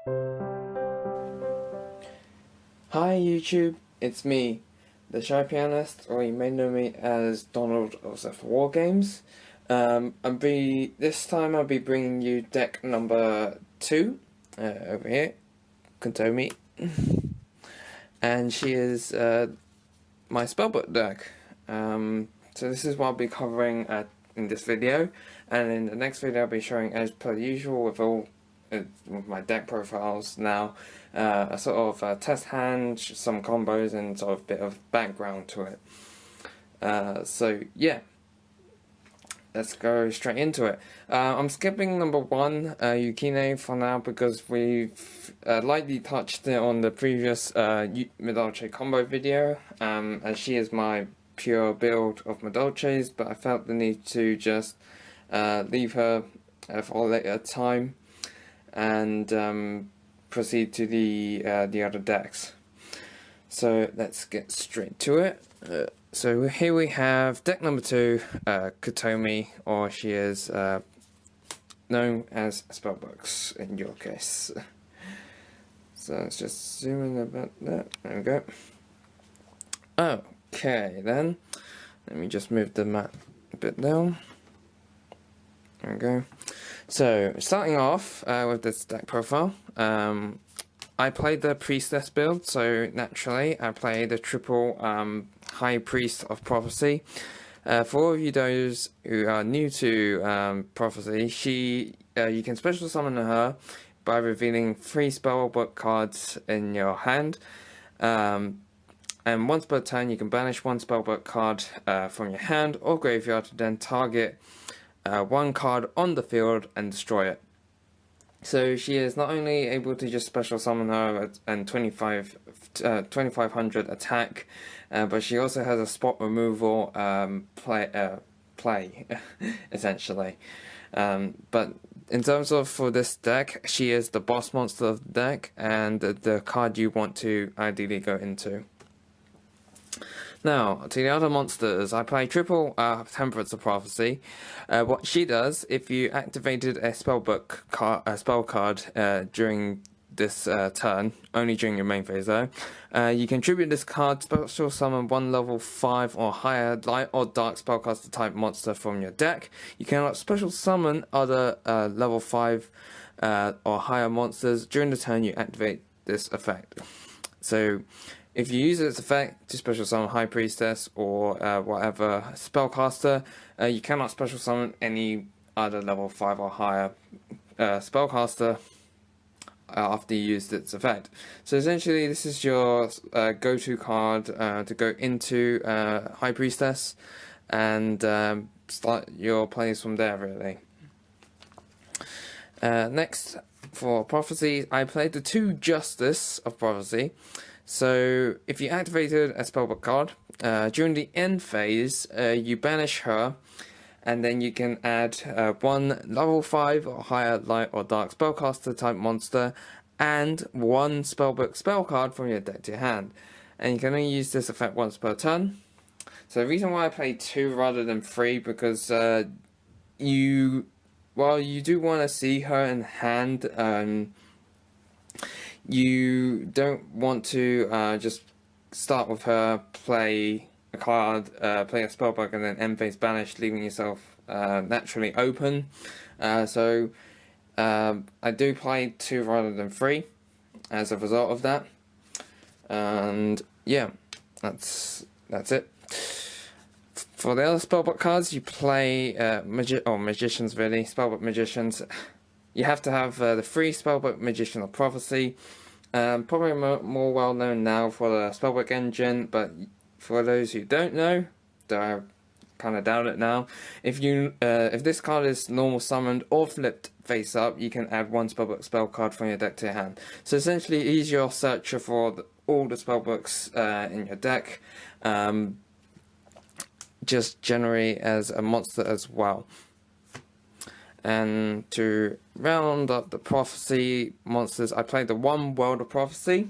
Hi YouTube, it's me, the Shy Pianist, or you may know me as Donald of War Games. This time I'll be bringing you deck number 2, over here, Kotomi, and she is my Spellbook deck. So this is what I'll be covering in this video, and in the next video I'll be showing, as per usual, with my deck profiles now, a sort of test hand, some combos, and sort of a bit of background to it. So yeah, let's go straight into it. I'm skipping number 1, Yukine, for now, because we've lightly touched it on the previous Medolce combo video, as she is my pure build of Medolces, but I felt the need to just leave her for a later time and proceed to the other decks. So let's get straight to it. So here we have deck number 2, Kotomi, or she is known as Spellbooks in your case. So let's just zoom in about that. There we go. Okay, then let me just move the map a bit down. There we go. So starting off with this deck profile, I played the Priestess build, so naturally I played the triple High Priest of Prophecy. For all of you those who are new to Prophecy, you can special summon her by revealing 3 Spellbook cards in your hand. And once per turn you can banish 1 Spellbook card from your hand or graveyard to then target 1 card on the field and destroy it. So she is not only able to just special summon her and 2500 attack, but she also has a spot removal play essentially. But in terms of for this deck, she is the boss monster of the deck and the card you want to ideally go into. Now, to the other monsters, I play triple Temperance of Prophecy. What she does, if you activated a spell card during this turn, only during your main phase though, you can tribute this card, special summon 1 level 5 or higher light or dark spellcaster type monster from your deck. You cannot special summon other level 5 or higher monsters during the turn you activate this effect. So if you use its effect to special summon High Priestess or whatever spellcaster, you cannot special summon any other level 5 or higher spellcaster after you used its effect. So essentially this is your go-to card to go into High Priestess and start your plays from there, really. Next, for Prophecy, I played the 2 Justice of Prophecy. So if you activated a spellbook card, during the end phase, you banish her, and then you can add 1 level 5 or higher light or dark spellcaster type monster, and 1 spellbook spell card from your deck to your hand. And you can only use this effect once per turn. So the reason why I play 2 rather than 3, because you do want to see her in hand, you don't want to just start with her, play a card, play a spellbook, and then end phase banish, leaving yourself naturally open. So I do play 2 rather than 3 as a result of that. And yeah, that's it. For the other spellbook cards, you play magicians, really, spellbook magicians. You have to have the 3 Spellbook Magician of Prophecy. Probably more well known now for the Spellbook engine, but for those who don't know, though I kind of doubt it now, if this card is normal summoned or flipped face up, you can add 1 Spellbook spell card from your deck to your hand. So essentially, he's your searcher for all the Spellbooks in your deck, just generally as a monster as well. And to round up the Prophecy monsters, I played the 1 World of Prophecy.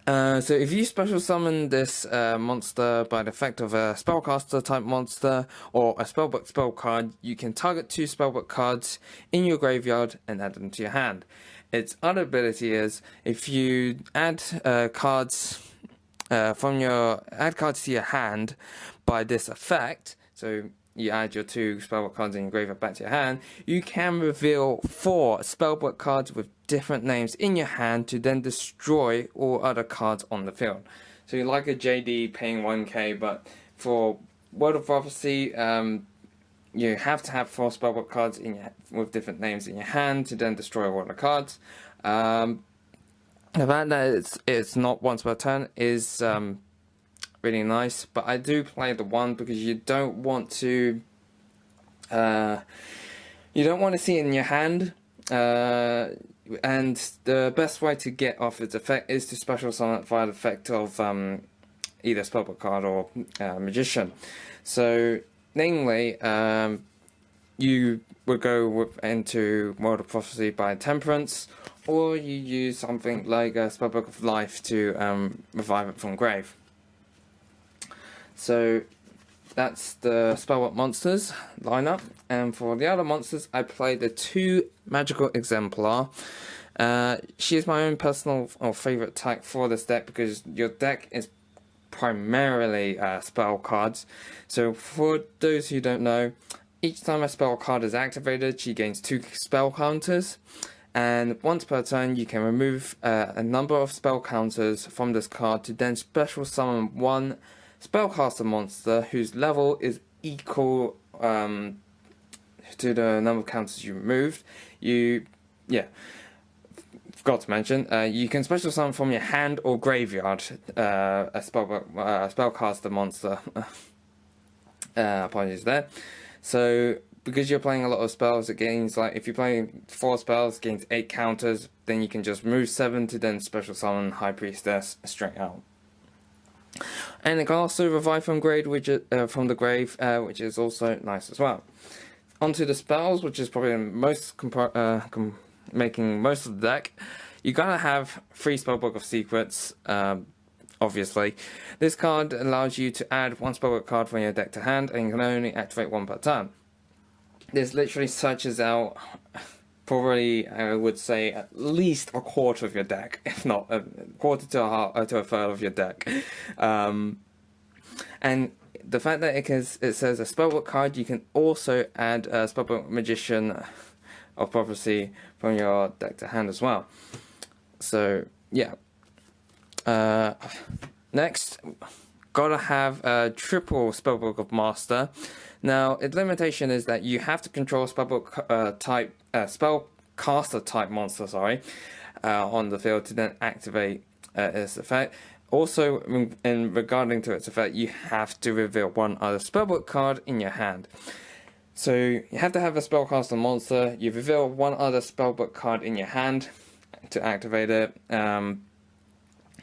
So if you special summon this monster by the effect of a spellcaster type monster or a spellbook spell card, you can target 2 spellbook cards in your graveyard and add them to your hand. Its other ability is if you add cards to your hand by this effect, so you add your 2 spellbook cards in your graveyard back to your hand, you can reveal 4 spellbook cards with different names in your hand to then destroy all other cards on the field. So you're like a JD paying 1k, but for World of Prophecy, you have to have 4 spellbook cards with different names in your hand to then destroy all the cards. The fact that it's not once per turn is really nice, but I do play the 1 because you don't want to see it in your hand, and the best way to get off its effect is to special summon it via the effect of either spellbook card or magician. So namely, you would go into World of Prophecy by Temperance, or you use something like a Spellbook of Life to revive it from grave. So that's the Spellbook monsters lineup, and for the other monsters I played the 2 magical exemplar. She is my own personal favorite type for this deck because your deck is primarily spell cards. So for those who don't know, each time a spell card is activated, she gains 2 spell counters, and once per turn you can remove a number of spell counters from this card to then special summon 1 spellcaster monster whose level is equal to the number of counters you removed. Forgot to mention, you can special summon from your hand or graveyard a spellcaster monster. Apologies there. So because you're playing a lot of spells, it gains, like, if you're playing 4 spells, it gains 8 counters, then you can just remove 7 to then special summon High Priestess straight out. And it can also revive from the grave, which is also nice as well. Onto the spells, which is probably most making most of the deck. You gotta have 3 Spellbook of Secrets, obviously. This card allows you to add 1 Spellbook card from your deck to hand, and you can only activate 1 per turn. This literally searches out probably, I would say, at least a quarter of your deck, if not a quarter to a third of your deck. And the fact that it says a Spellbook card, you can also add a Spellbook Magician of Prophecy from your deck to hand as well. So yeah. Next, gotta have a triple Spellbook of Master. Now, its limitation is that you have to control Spellbook Spellcaster type monster, on the field to then activate its effect. Also, in regarding to its effect, you have to reveal 1 other Spellbook card in your hand. So you have to have a Spellcaster monster, you reveal 1 other Spellbook card in your hand to activate it.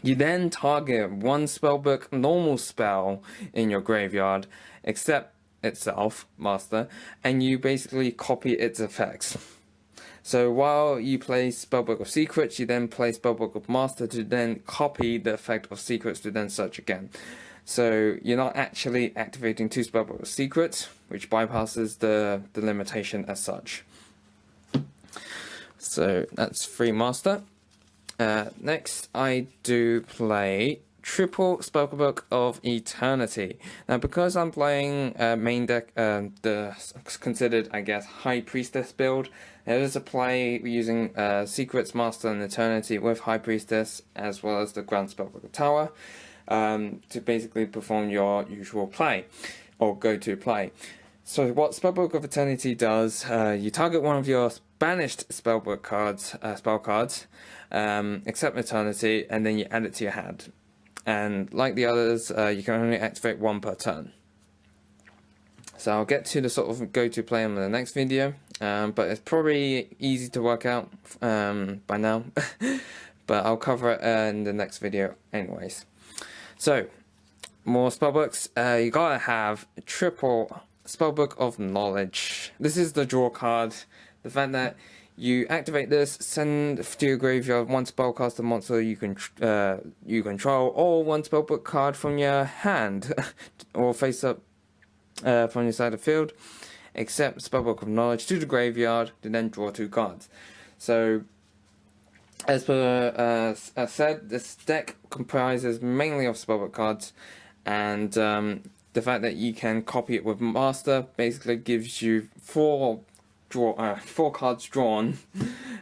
You then target 1 Spellbook normal spell in your graveyard, except itself, Master, and you basically copy its effects. So while you play Spellbook of Secrets, you then play Spellbook of Master to then copy the effect of Secrets to then search again. So you're not actually activating 2 Spellbook of Secrets, which bypasses the limitation as such. So that's 3 Master. Next, I do play triple Spellbook of Eternity. Now, because I'm playing main deck, the considered, I guess, High Priestess build, there is a play using Secrets, Master, and Eternity with High Priestess, as well as the Grand Spellbook of Tower, to basically perform your usual play, or go-to play. So what Spellbook of Eternity does, you target 1 of your banished Spellbook cards, spell cards, except Eternity, and then you add it to your hand. And like the others, you can only activate 1 per turn. So I'll get to the sort of go-to play in the next video, but it's probably easy to work out by now. But I'll cover it in the next video anyways. So, more spellbooks. You gotta have a triple Spellbook of Knowledge. This is the draw card. The fact that You activate this, send to your graveyard one spellcaster monster you control, or one spellbook card from your hand, or face up from your side of the field, except Spellbook of Knowledge to the graveyard, to then draw 2 cards. So, as per as said, this deck comprises mainly of Spellbook cards, and the fact that you can copy it with Master basically gives you 4 cards drawn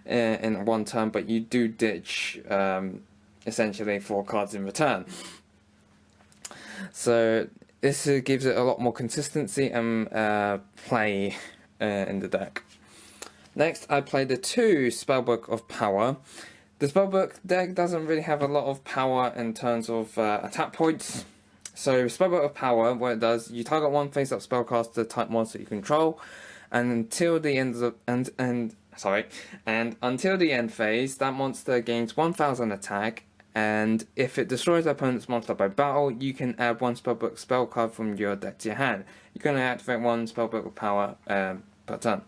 in one turn, but you do ditch essentially 4 cards in return. So this gives it a lot more consistency and play in the deck. Next, I played the 2 Spellbook of Power. The Spellbook deck doesn't really have a lot of power in terms of attack points. So Spellbook of Power, what it does, you target one face-up spellcaster type monster you control, and until the until the end phase, that monster gains 1000 attack, and if it destroys the opponent's monster by battle, you can add 1 Spellbook spell card from your deck to your hand. You can activate 1 Spellbook of Power per turn.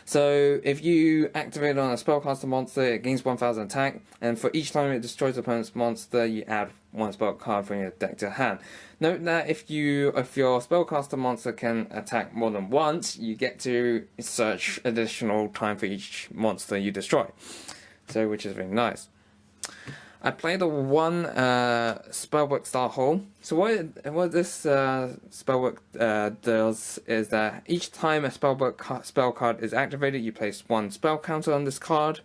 So if you activate on a spellcaster monster, it gains 1000 attack, and for each time it destroys the opponent's monster, you add 1 spell card from your deck to your hand. Note that if your spellcaster monster can attack more than once, you get to search additional time for each monster you destroy. So, which is really nice. I played the 1 Spellbook Star Hole. So what this Spellbook does is that each time a Spellbook spell card is activated, you place 1 spell counter on this card.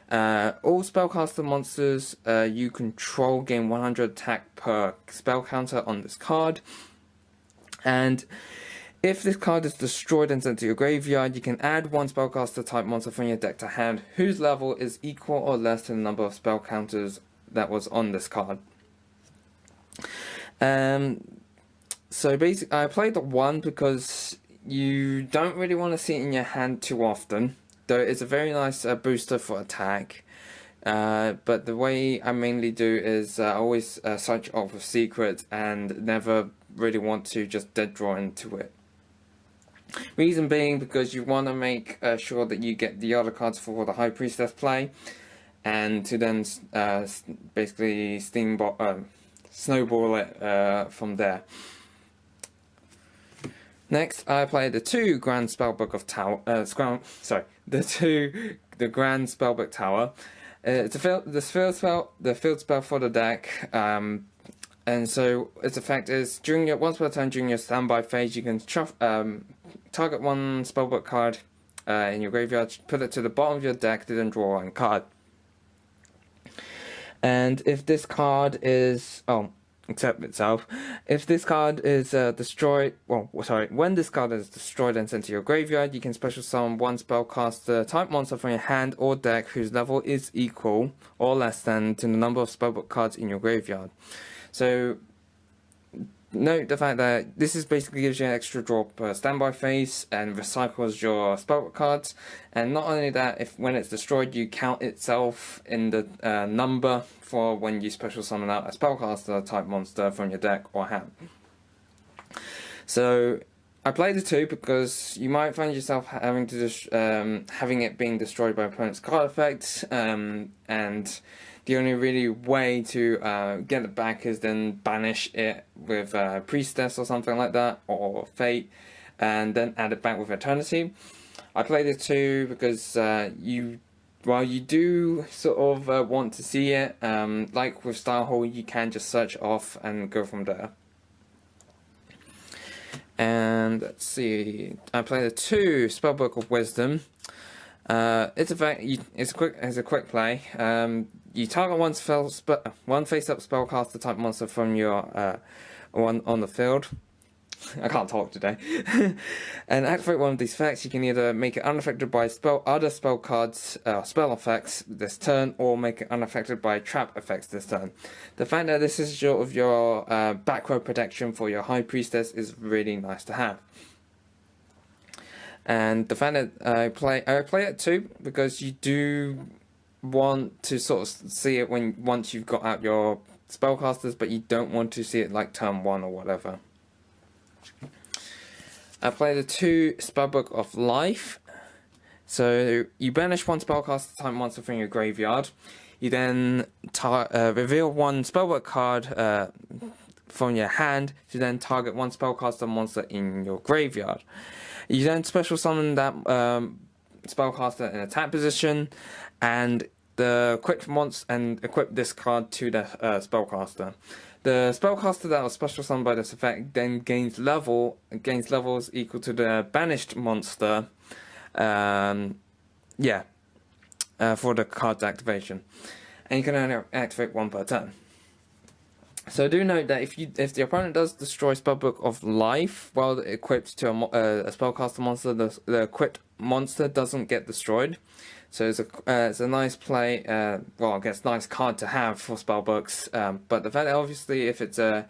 All spellcaster monsters you control gain 100 attack per spell counter on this card. And if this card is destroyed and sent to your graveyard, you can add 1 spellcaster type monster from your deck to hand, whose level is equal or less to the number of spell counters that was on this card. So basically, I played the 1 because you don't really want to see it in your hand too often, though it's a very nice booster for attack. But the way I mainly do is always search off with secret and never really want to just dead draw into it. Reason being because you want to make sure that you get the other cards for the High Priestess play, and to then basically snowball it from there. Next, I played the 2 Grand Spellbook of Tower. The Grand Spellbook Tower. It's the field spell for the deck. And so its effect is once per turn during your standby phase, you can target 1 spellbook card in your graveyard, put it to the bottom of your deck, then draw 1 card. And if this card is except itself, if this card is destroyed, when this card is destroyed and sent to your graveyard, you can special summon 1 spellcaster type monster from your hand or deck whose level is equal or less than to the number of spellbook cards in your graveyard. So note the fact that this is basically gives you an extra draw per standby phase and recycles your spellbook cards, and not only that, when it's destroyed, you count itself in the number for when you special summon out a spellcaster type monster from your deck or hand. So I played the 2 because you might find yourself having it being destroyed by opponent's card effects, and the only really way to get it back is then banish it with Priestess or something like that, or Fate, and then add it back with Eternity. I played it 2 because while you do sort of want to see it, like with Starhole, you can just search off and go from there. And let's see, I played the 2 Spellbook of Wisdom. It's a quick play. You target one face-up spellcaster type monster from your one on the field. I can't talk today. And activate one of these effects. You can either make it unaffected by other spell cards, spell effects this turn, or make it unaffected by trap effects this turn. The fact that this is sort of your back row protection for your High Priestess is really nice to have. And the fact that I play it too because you do want to sort of see it once you've got out your spellcasters, but you don't want to see it like turn 1 or whatever. I play the 2 Spellbook of Life. So you banish one spellcaster type monster from your graveyard. You then reveal one spellbook card from your hand to then target one spellcaster monster in your graveyard. You then special summon that spellcaster in attack position, and equip this card to the spellcaster. The spellcaster that was special summoned by this effect then gains levels equal to the banished monster. For the card's activation, and you can only activate one per turn. So do note that if the opponent does destroy Spellbook of Life while equipped to a spellcaster monster, the equipped monster doesn't get destroyed. So it's a nice play. I guess nice card to have for Spellbooks. But the fact that obviously if it's a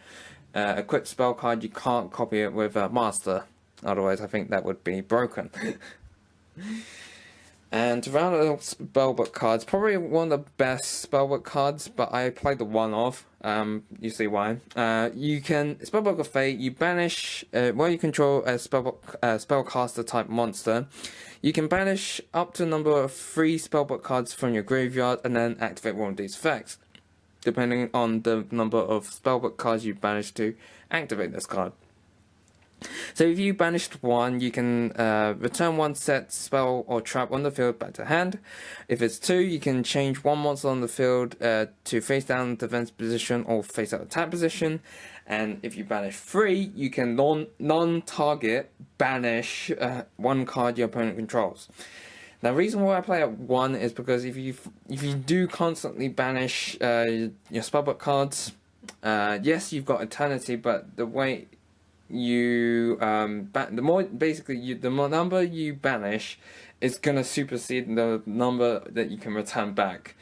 equipped spell card, you can't copy it with a master. Otherwise, I think that would be broken. And to round out Spellbook cards, probably one of the best Spellbook cards, but I played the one-off. You see why. You can Spellbook of Fate. You banish while you control a spellcaster type monster. You can banish up to a number of 3 Spellbook cards from your graveyard, and then activate one of these effects, depending on the number of Spellbook cards you banish to activate this card. So if you banished one, you can return one set spell or trap on the field back to hand. If it's 2, you can change one monster on the field to face down defense position or face out attack position. And if you banish 3, you can non-target banish one card your opponent controls. Now, the reason why I play at 1 is because if you do constantly banish your spellbook cards, yes, you've got Eternity, but the way you the more number you banish is gonna supersede the number that you can return back,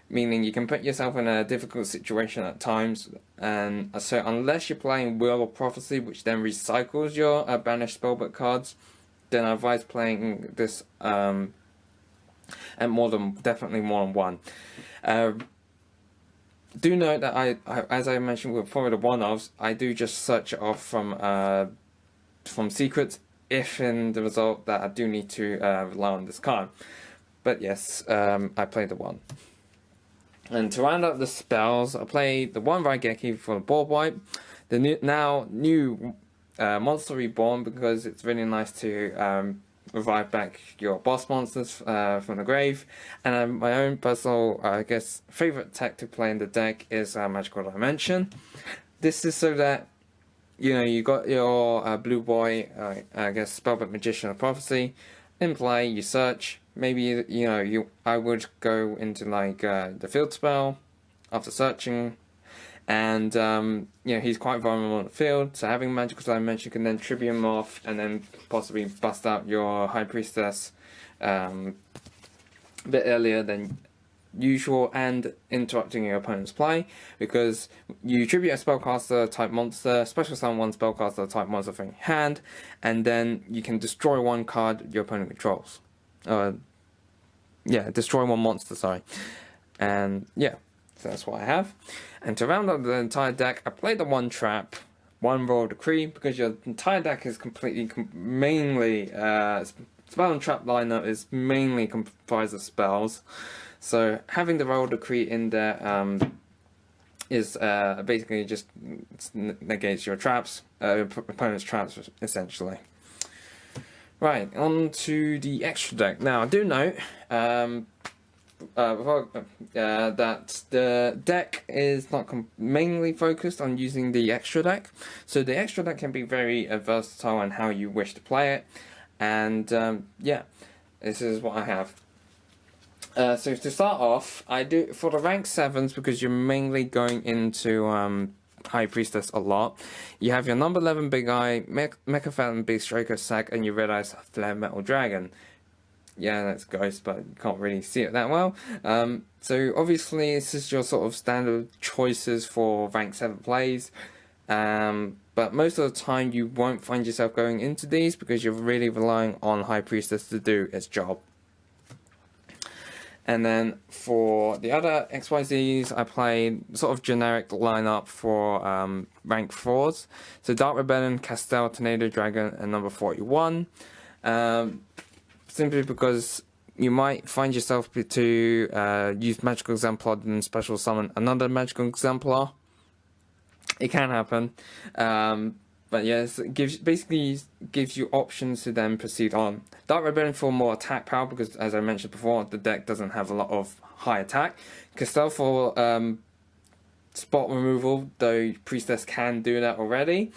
meaning you can put yourself in a difficult situation at times. And so unless you're playing Will of Prophecy, which then recycles your banished spellbook cards, then I advise playing this and definitely more than 1. Do note that I as I mentioned with probably the one-offs, I do just search it off from secrets if in the result that I do need to rely on this card. But yes, I played the 1. And to round up the spells, I played the 1 Raigeki for the board wipe, the new Monster Reborn, because it's really nice to revive back your boss monsters from the grave. And my own personal, favourite tech to play in the deck is Magical Dimension. This is so that, you got your blue boy, Spellbook Magician of Prophecy in play. You search. Maybe I would go into the field spell after searching. And he's quite vulnerable on the field, so having Magical Dimension can then tribute him off and then possibly bust out your High Priestess a bit earlier than usual, and interrupting your opponent's play, because you tribute a spellcaster type monster, special summon one spellcaster type monster from your hand, and then you can destroy one card your opponent controls. Destroy one monster, sorry. And yeah. So that's what I have. And to round up the entire deck, I played the 1 trap, 1 roll decree, because your entire deck is mainly spell and trap lineup is mainly comprised of spells. So having the roll decree in there is basically just negates your traps, opponent's traps essentially. Right, on to the extra deck. Now I do note that the deck is not mainly focused on using the extra deck, so the extra deck can be very versatile in how you wish to play it. And this is what I have. So to start off, I do for the rank 7s, because you're mainly going into High Priestess a lot. You have your number 11 Big Eye, Mecha Phantom Beast, Draco Sack, and your Red Eyes Flare Metal Dragon. Yeah, that's Ghost, but you can't really see it that well. So obviously this is your sort of standard choices for rank 7 plays. But most of the time you won't find yourself going into these, because you're really relying on High Priestess to do its job. And then for the other XYZs, I played sort of generic lineup for rank 4s. So Dark Rebellion, Castel, Tornado Dragon, and number 41. simply because you might find yourself to use magical exemplar and special summon another magical exemplar. It can happen, but yes, it basically gives you options to then proceed on. Dark Rebellion for more attack power, because as I mentioned before, the deck doesn't have a lot of high attack. Castell for spot removal, though Priestess can do that already.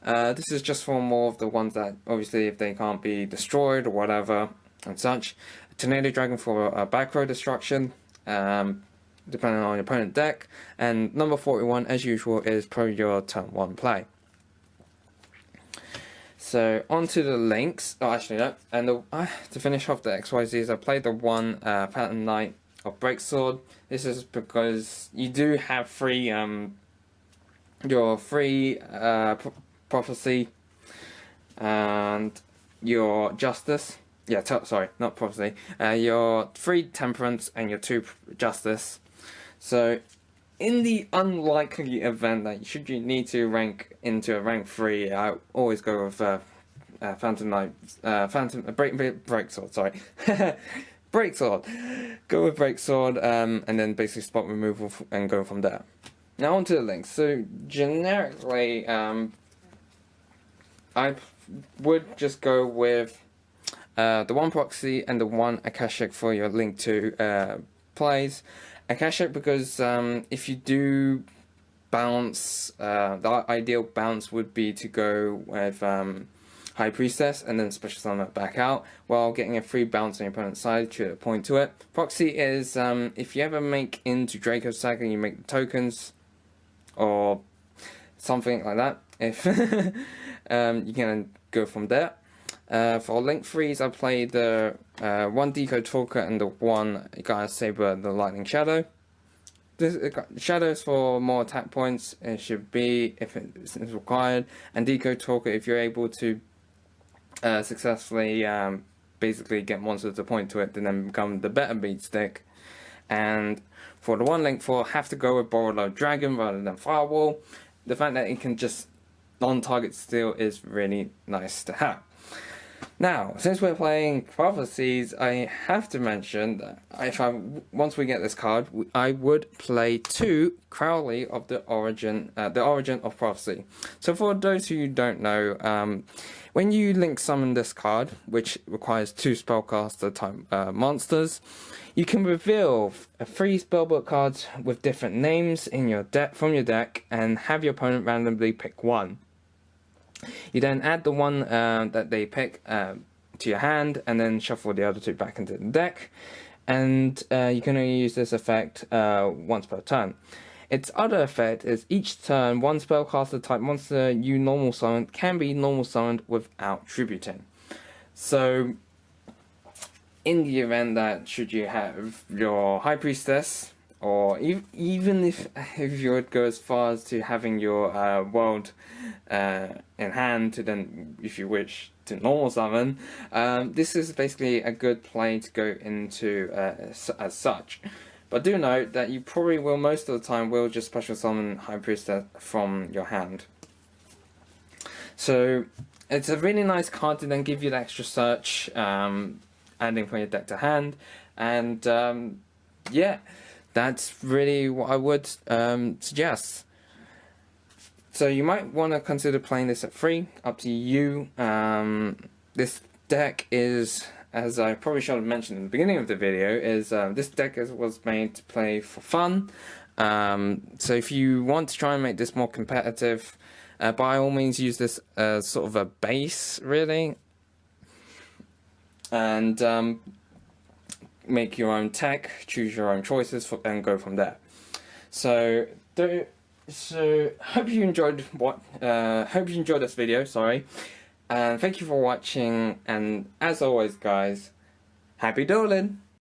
This is just for more of the ones that, obviously, if they can't be destroyed or whatever and such. Tornado Dragon for back row destruction, depending on your opponent deck. And number 41, as usual, is per your turn 1 play. So, onto the links. Oh, actually, no. And to finish off the XYZs, I played the one Pattern Knight of Breaksword. This is because you do have your free Prophecy and your Justice. Yeah, sorry, not Prophecy. Your 3 Temperance and your 2 Justice. So, in the unlikely event that should you need to rank into a rank 3, I always go with Phantom Knight, Breaksword. Sorry, Breaksword. Go with Breaksword, and then basically spot removal and go from there. Now onto the links. So generically, I would just go with the 1 Proxy and the 1 Akashic for your link to plays. Akashic because if you do bounce, the ideal bounce would be to go with High Priestess and then special summon it back out while getting a free bounce on your opponent's side to point to it. Proxy is if you ever make into Draco Saga, you make the tokens or something like that. If you can go from there. For link freeze, I played the 1 Deco Talker and the 1 Gaia Saber, the Lightning Shadow. Shadows for more attack points, it should be if it's required, and Deco Talker if you're able to successfully basically get monsters to point to it and then become the better beat stick. And for the 1 link 4, have to go with Borrowed Dragon rather than Firewall. The fact that it can just non-target steal is really nice to have. Now, since we're playing Prophecies, I have to mention that once we get this card, I would play 2 Crowley of the Origin of Prophecy. So for those who don't know, when you link summon this card, which requires 2 spellcaster type monsters, you can reveal 3 spellbook cards with different names in your deck from your deck, and have your opponent randomly pick 1. You then add the one that they pick to your hand, and then shuffle the other 2 back into the deck. And you can only use this effect once per turn. Its other effect is each turn, 1 spellcaster type monster you normal summon can be normal summoned without tributing. So, in the event that should you have your High Priestess, or even if you would go as far as to having your world in hand to then, if you wish, to normal summon, this is basically a good play to go into as such. But do note that you probably will, most of the time, will just special summon High Priestess from your hand. So it's a really nice card to then give you the extra search, adding from your deck to hand, and yeah. That's really what I would suggest. So you might want to consider playing this at 3, up to you. This deck is, as I probably should have mentioned in the beginning of the video, is this deck was made to play for fun. So if you want to try and make this more competitive, by all means use this as sort of a base, really. And make your own tech, choose your own choices, and go from there. So hope you enjoyed this video. Sorry, and thank you for watching. And as always, guys, happy dueling.